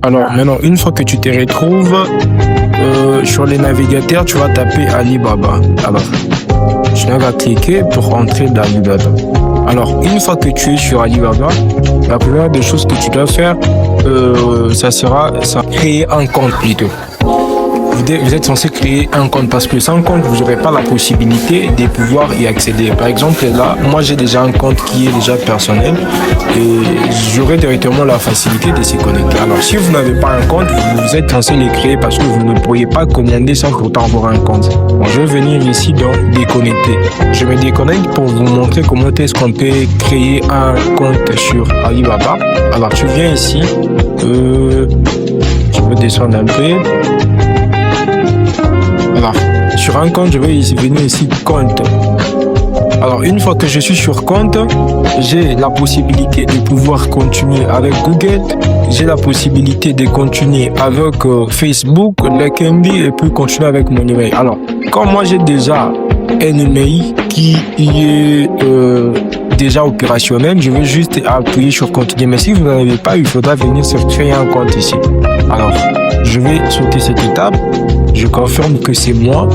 Alors maintenant, une fois que tu te retrouves sur les navigateurs, tu vas taper Alibaba. Alors, tu vas cliquer pour entrer dans Alibaba. Alors, une fois que tu es sur Alibaba, la première des choses que tu dois faire, ça sera créer un compte plutôt. Vous êtes censé créer un compte parce que sans compte, vous n'aurez pas la possibilité de pouvoir y accéder. Par exemple, là, moi, j'ai déjà un compte qui est déjà personnel et j'aurai directement la facilité de s'y connecter. Alors, si vous n'avez pas un compte, vous êtes censé les créer parce que vous ne pourriez pas commander sans pourtant avoir un compte. Bon, je vais venir ici dans déconnecter. Je me déconnecte pour vous montrer comment est-ce qu'on peut créer un compte sur Alibaba. Alors, tu viens ici. Je vais descendre un peu. Alors, sur un compte, je vais venir ici, compte. Alors, une fois que je suis sur compte, j'ai la possibilité de pouvoir continuer avec Google. J'ai la possibilité de continuer avec Facebook, LinkedIn et puis continuer avec mon email. Alors, comme moi, j'ai déjà un email qui est déjà opérationnel, je vais juste appuyer sur continuer. Mais si vous n'en avez pas, il faudra venir se créer un compte ici. Alors, je vais sauter cette étape. Je confirme que c'est moi.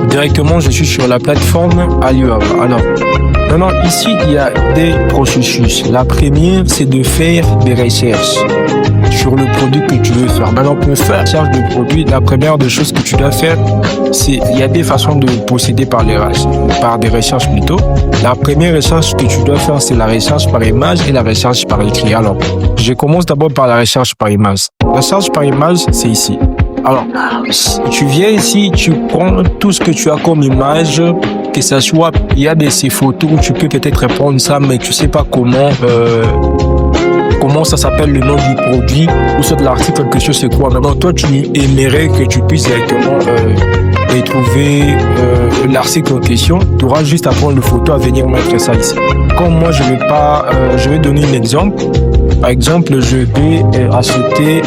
Directement, je suis sur la plateforme Alibaba. Alors, maintenant, ici, il y a des processus. La première, c'est de faire des recherches sur le produit que tu veux faire. Maintenant, pour faire recherche de produit, la première des choses que tu dois faire, c'est, il y a des façons de procéder par des recherches plutôt. La première recherche que tu dois faire, c'est la recherche par image et la recherche par écrit. Alors, je commence d'abord par la recherche par image. La recherche par image, c'est ici. Alors, tu viens ici, tu prends tout ce que tu as comme image, que ça soit, il y a ces photos où tu peux peut-être prendre ça, mais tu sais pas comment ça s'appelle le nom du produit ou soit de l'article, quelque chose c'est quoi. Maintenant, toi, tu aimerais que tu puisses directement retrouver l'article en question. Tu auras juste à prendre une photo, à venir mettre ça ici. Comme moi, je vais donner un exemple. Par exemple, je vais acheter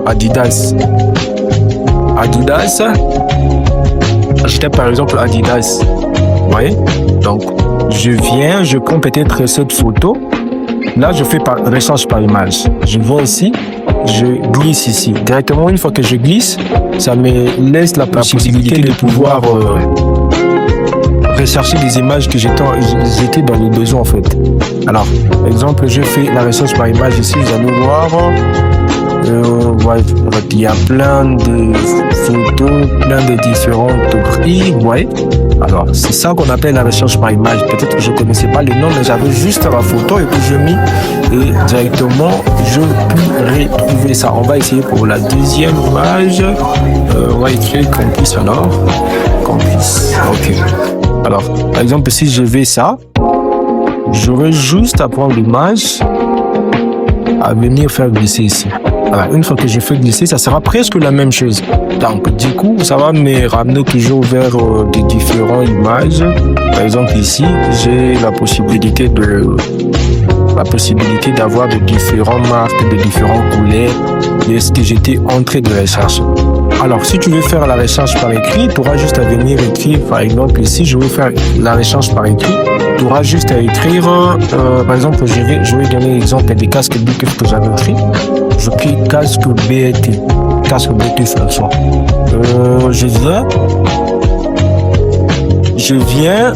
Adidas. Acheter par exemple Adidas. Vous voyez? Donc, je prends peut-être cette photo. Là, je fais recherche par image. Je vais ici, je glisse ici. Directement, une fois que je glisse, ça me laisse la possibilité de pouvoir rechercher des images que j'étais dans le besoin en fait. Alors, par exemple, je fais la recherche par image ici, vous allez voir. Il y a plein de photos, plein de différents prix. Ouais. Alors, c'est ça qu'on appelle la recherche par image. Peut-être que je ne connaissais pas le nom, mais j'avais juste la photo et puis je mis et directement, je peux retrouver ça. On va essayer pour la deuxième image. On va écrire complice alors. Complice. Ok. Alors, par exemple, si je vais ça, j'aurai juste à prendre l'image, à venir faire glisser ici. Alors, une fois que j'ai fait glisser, ça sera presque la même chose. Donc, du coup, ça va me ramener toujours vers des différentes images. Par exemple, ici, j'ai la possibilité d'avoir de différentes marques, de différentes couleurs, de ce que j'étais en train de rechercher. Alors, si tu veux faire la recherche par écrit, tu auras juste à venir écrire, par exemple, ici, je veux faire la recherche par écrit, tu auras juste à écrire, par exemple, je vais donner l'exemple des casques Bluetooth que j'avais écrit. Je clique casque Bluetooth, ça. Je viens,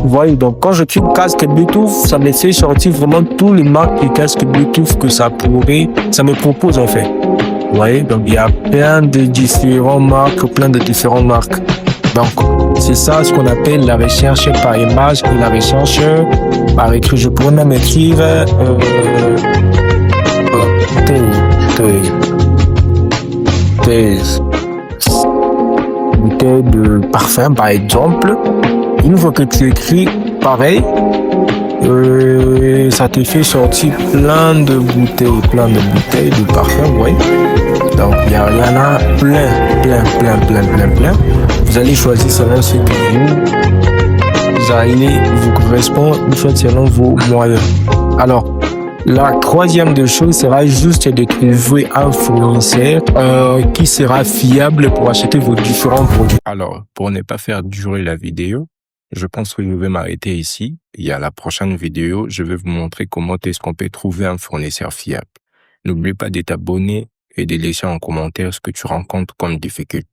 vous voyez, donc quand je clique casque Bluetooth, ça me fait sortir vraiment tous les marques de casques Bluetooth que ça me propose en fait. Vous voyez, donc il y a plein de différentes marques. Donc, c'est ça ce qu'on appelle la recherche par image et la recherche par écrit. Je pourrais même écrire bouteille de parfum par exemple. Une fois que tu écris pareil, ça te fait sortir plein de bouteilles de parfum, oui. Donc il y en a plein. Vous allez choisir selon ce que vous correspond, selon vos moyens. Alors, la troisième des choses sera juste de trouver un fournisseur qui sera fiable pour acheter vos différents produits. Alors, pour ne pas faire durer la vidéo, je pense que je vais m'arrêter ici. Et à la prochaine vidéo, je vais vous montrer comment est-ce qu'on peut trouver un fournisseur fiable. N'oublie pas de t'abonner et de laisser en commentaire ce que tu rencontres comme difficulté.